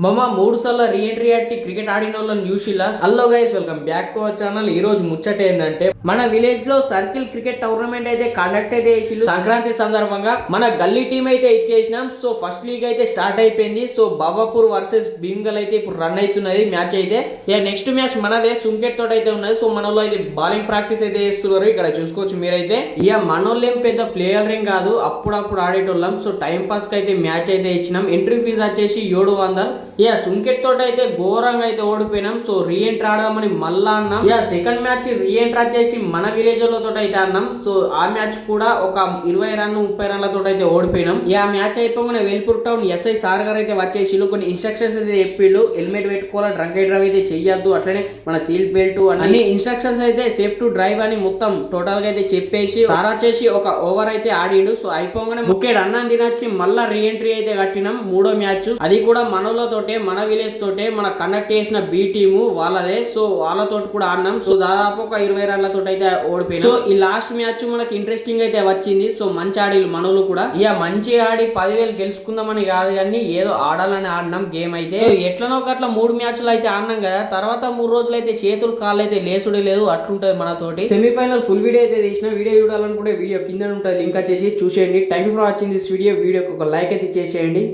మమ 3 సార్ల రీఎంట్రీ అట్టి క్రికెట్ ఆడిన వాళ్ళని చూసిలా. Hello guys, welcome back to our channel. ఈ రోజు ముచ్చట ఏంటంటే మన విలేజ్ లో సర్కిల్ క్రికెట్ టోర్నమెంట్ అయితే కండక్ట్ అయితే చేసిల్లు. సంక్రాంతి సందర్భంగా మన గల్లీ టీం అయితే ఇచ్చేసినాం. సో ఫస్ట్ లీగ్ అయితే స్టార్ట్ అయిపోయింది. సో బాబాపూర్ వర్సెస్ భీమ్గల్ అయితే ఇప్పుడు రన్ అవుతున్నది మ్యాచ్ అయితే. నెక్స్ట్ మ్యాచ్ మనదే సుంకెట్ తోటి అయితే ఉన్నది. సో మనలో అయితే బాలింగ్ ప్రాక్టీస్ అయితే చేస్తున్నారు. ఇక్కడ చూసుకోవచ్చు మీరైతే. మనోళ్ళు ఏం పెద్ద ప్లేయర్ ఏం కాదు, అప్పుడప్పుడు ఆడేటోళ్ళం. సో టైం పాస్ కి అయితే మ్యాచ్ అయితే ఇచ్చినాం. ఎంట్రీ ఫీజు వచ్చేసి 700. సుంకెట్ తోటి అయితే ఘోరంగా అయితే ఓడిపోయినాం. సో రీఎంట్రీ ఆడదామని మళ్ళా అన్నాం. సెకండ్ మ్యాచ్ రీఎంట్రీ వచ్చేసి మన విలేజ్ లతో అయితే అన్నాం. సో ఆ మ్యాచ్ కూడా ఒక 20 రన్ 30 రన్లతో అయితే ఓడిపోయినాం. మ్యాచ్ అయిపోగానే వెల్పూర్ టౌన్ ఎస్ఐ సార్ గారు అయితే వచ్చేసి కొన్ని ఇన్స్ట్రక్షన్స్ అయితే చెప్పిళ్ళు. హెల్మెట్ పెట్టుకోవాలి, డ్రంక్ అండ్ డ్రైవ్ అయితే చెయ్యొద్దు, అట్లనే మన సీట్ బెల్ట్ అన్ని ఇన్స్ట్రక్షన్స్ అయితే సేఫ్ టు డ్రైవ్ అని మొత్తం టోటల్ గా అయితే చెప్పేసి సార్ వచ్చేసి ఒక ఓవర్ అయితే ఆడిండు. సో అయిపోగానే ముఖ్యుడు అన్నం తినొచ్చి మళ్ళా రీఎంట్రీ అయితే కట్టినాం. మూడో మ్యాచ్ అది కూడా మనోళ్ళతోటే, మన విలేజ్ తోటే, మన కండక్ట్ చేసిన బి టీము వాళ్ళదే. సో వాళ్ళతో కూడా ఆడినాం. సో దాదాపు ఒక 20 రన్లతో అయితే ఓడిపోయినాం. సో ఈ లాస్ట్ మ్యాచ్ మనకి ఇంట్రెస్టింగ్ అయితే వచ్చింది. సో మంచి ఆడిలు మనోళ్ళు కూడా. మంచి ఆడి 10,000 గెలుచుకుందామని కాదు కానీ ఏదో ఆడాలని ఆడినాం గేమ్ అయితే. ఎట్లనో ఒకట్లా 3 మ్యాచ్లు అయితే ఆడినాం కదా. తర్వాత 3 రోజులు అయితే చేతులు కాళ్ళు అయితే లేసుడే లేదు, అట్లుంటది మనతోటి. సెమీఫైనల్ ఫుల్ వీడియో అయితే తీసిన. వీడియో చూడాలనుకుంటే వీడియో కింద ఉంటుంది లింక్ వచ్చేసి చూసేయండి. Thank you for watching this video. వీడియోకి ఒక లైక్ అయితే చేసేయండి.